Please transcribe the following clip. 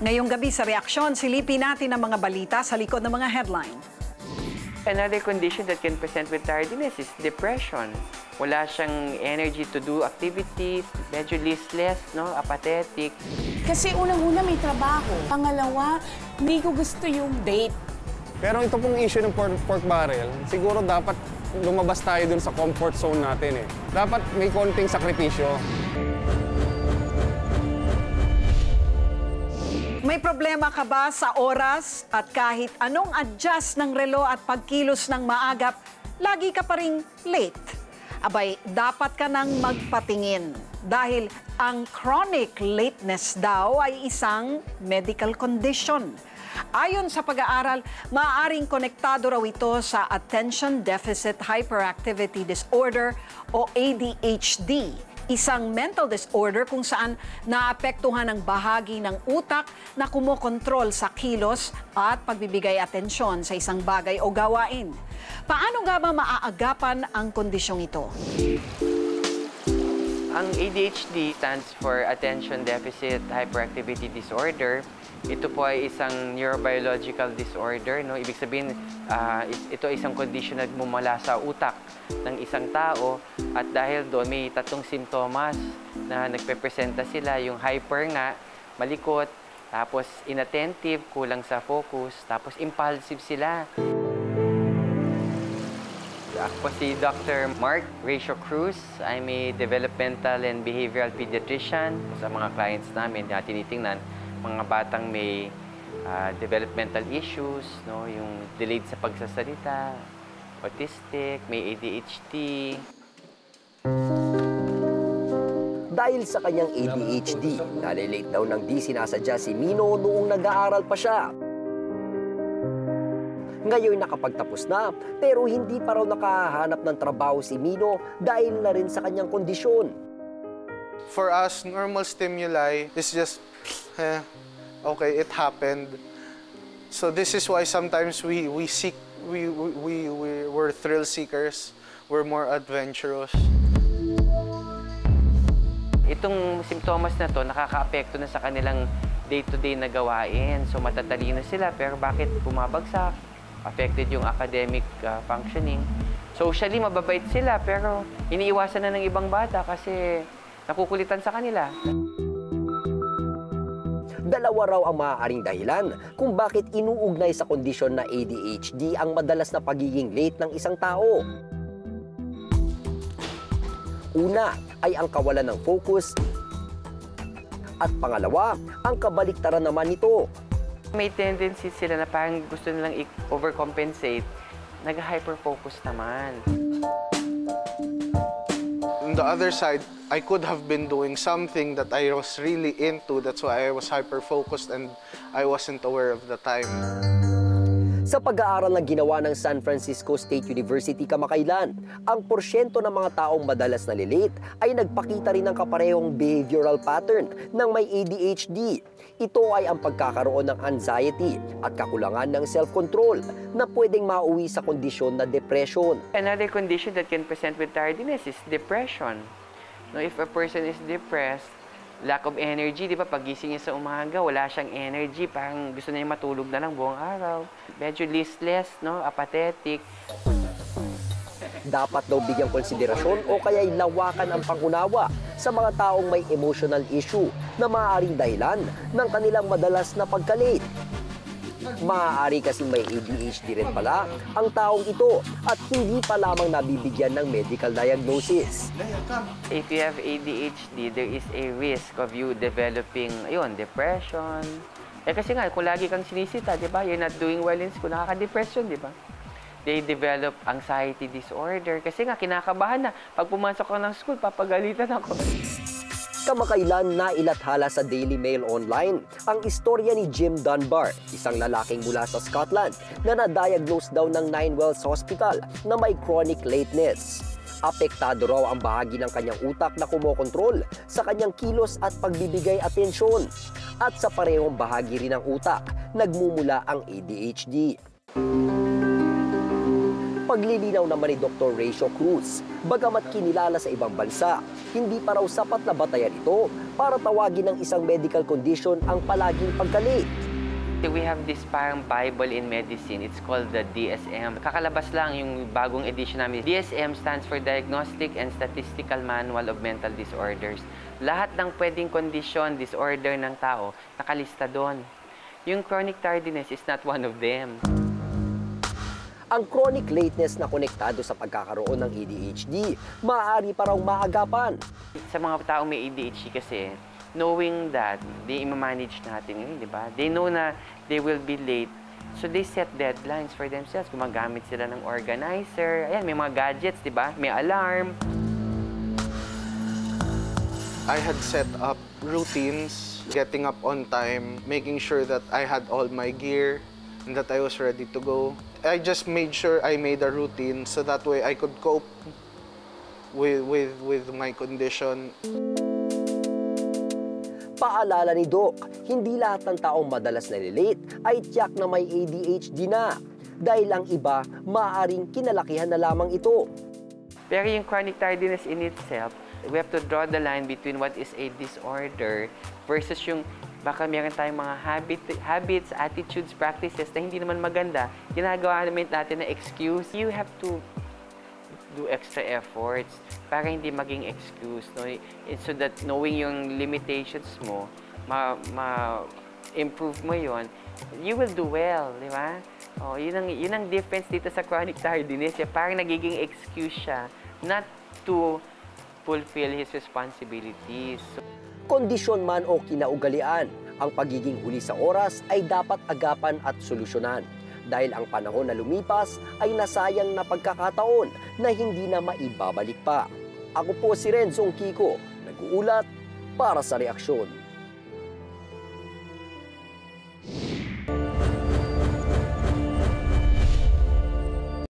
Ngayong gabi sa Reaksyon, silipin natin ang mga balita sa likod ng mga headline. Another condition that can present with tardiness is depression. Wala siyang energy to do activities, medyo listless, no? Apathetic. Kasi unang-una may trabaho. Pangalawa, hindi ko gusto yung date. Pero ito pong issue ng pork barrel, siguro dapat lumabas tayo dun sa comfort zone natin eh. Dapat may konting sakripisyo. May problema ka ba sa oras at kahit anong adjust ng relo at pagkilos ng maagap, lagi ka pa ring late? Abay, dapat ka nang magpatingin dahil ang chronic lateness daw ay isang medical condition. Ayon sa pag-aaral, maaaring konektado raw ito sa Attention Deficit Hyperactivity Disorder o ADHD. Isang mental disorder kung saan naapektuhan ang bahagi ng utak na kumokontrol sa kilos at pagbibigay atensyon sa isang bagay o gawain. Paano nga ba maaagapan ang kondisyong ito? Ang ADHD stands for Attention Deficit Hyperactivity Disorder. Ito po ay isang neurobiological disorder, no? Ibig sabihin, ito ay isang condition na nagmumula sa utak ng isang tao at dahil doon may tatlong simptomas na nagpepresenta sila, yung hyper nga, malikot, tapos inattentive, kulang sa focus, tapos impulsive sila. Ako si Dr. Mark Ratio Cruz. I'm a developmental and behavioral pediatrician. Sa mga clients namin, tinitingnan mga batang may developmental issues, no? Yung delayed sa pagsasalita, autistic, may ADHD. Dahil sa kanyang ADHD, nalilate daw ng di sinasadya si Mino noong nag-aaral pa siya. Ngayon nakapagtapos na, pero hindi pa raw nakahanap ng trabaho si Mino dahil na rin sa kanyang kondisyon. For us, normal stimuli is just, okay, it happened. So this is why sometimes we're thrill seekers, we're more adventurous. Itong simptomas na to, nakaka-apekto na sa kanilang day-to-day na gawain. So matatalino sila, pero bakit bumabagsak? Affected yung academic functioning. Socially, mababait sila, pero iniiwasan na ng ibang bata kasi nakukulitan sa kanila. Dalawa raw ang maaaring dahilan kung bakit inuugnay sa kondisyon na ADHD ang madalas na pagiging late ng isang tao. Una ay ang kawalan ng focus at pangalawa, ang kabaliktaran naman nito. May tendency sila na parang gusto nilang i-overcompensate, nag-hyper-focus naman. On the other side, I could have been doing something that I was really into. That's why I was hyper-focused and I wasn't aware of the time. Sa pag-aaral na ginawa ng San Francisco State University kamakailan, ang porsyento ng mga taong madalas nalilate ay nagpakita rin ng kaparehong behavioral pattern ng may ADHD. Ito ay ang pagkakaroon ng anxiety at kakulangan ng self-control na pwedeng mauwi sa kondisyon na depression. Another condition that can present with tardiness is depression. No, if a person is depressed, lack of energy, di ba? Pagising niya sa umaga, wala siyang energy, parang gusto niya matulog na lang buong araw. Medyo listless, no? Apathetic. Dapat daw bigyang konsiderasyon o kaya'y lawakan ang pangunawa sa mga taong may emotional issue na maaaring dahilan ng kanilang madalas na pagka-late. Maaari kasing may ADHD rin pala ang taong ito at hindi pa lamang nabibigyan ng medical diagnosis. If you have ADHD, there is a risk of you developing, depression. Kasi nga, kung lagi kang sinisita, di ba? You're not doing well in school, nakaka-depression, di ba? They develop anxiety disorder. Kasi nga, kinakabahan na. Pag pumasok ka ng school, papagalitan ako. Kamakailan nailathala sa Daily Mail Online ang istorya ni Jim Dunbar, isang lalaking mula sa Scotland na na-diagnose daw ng Ninewells Hospital na may chronic lateness. Apektado raw ang bahagi ng kanyang utak na kumokontrol sa kanyang kilos at pagbibigay atensyon. At sa parehong bahagi rin ng utak, nagmumula ang ADHD. Paglilinaw naman ni Dr. Rachel Cruz, bagamat kinilala sa ibang bansa, hindi pa raw sapat na batayan ito para tawagin ng isang medical condition ang palaging pagka-late. We have this parang Bible in medicine. It's called the DSM. Kakalabas lang yung bagong edition namin. DSM stands for Diagnostic and Statistical Manual of Mental Disorders. Lahat ng pwedeng kondisyon, disorder ng tao, nakalista doon. Yung chronic tardiness is not one of them. Ang chronic lateness na konektado sa pagkakaroon ng ADHD, maaari pa raw maagapan. Sa mga taong may ADHD kasi, knowing that, they i-manage natin yun, di ba? They know na they will be late. So they set deadlines for themselves. Gumagamit sila ng organizer. Ayan, may mga gadgets, di ba? May alarm. I had set up routines, getting up on time, making sure that I had all my gear and that I was ready to go. I just made sure I made a routine so that way I could cope with my condition. Paalala ni Doc, hindi lahat ng taong madalas nalilate ay tiyak na may ADHD na. Dahil ang iba, maaaring kinalakihan na lamang ito. Pero yung chronic tardiness in itself, we have to draw the line between what is a disorder versus yung baka meron tayong mga habits, attitudes, practices na hindi naman maganda. Ginagawa naman natin na excuse. You have to do extra efforts para hindi maging excuse, no? So that knowing yung limitations mo, ma-improve mo yon, you will do well, di ba? Oh, yun ang difference dito sa chronic tardiness. Parang nagiging excuse siya not to fulfill his responsibilities. Kondisyon man o kinaugalian, ang pagiging huli sa oras ay dapat agapan at solusyonan. Dahil ang panahon na lumipas ay nasayang na pagkakataon na hindi na maibabalik pa. Ako po si Renzo Kiko, nag-uulat para sa Reaksyon.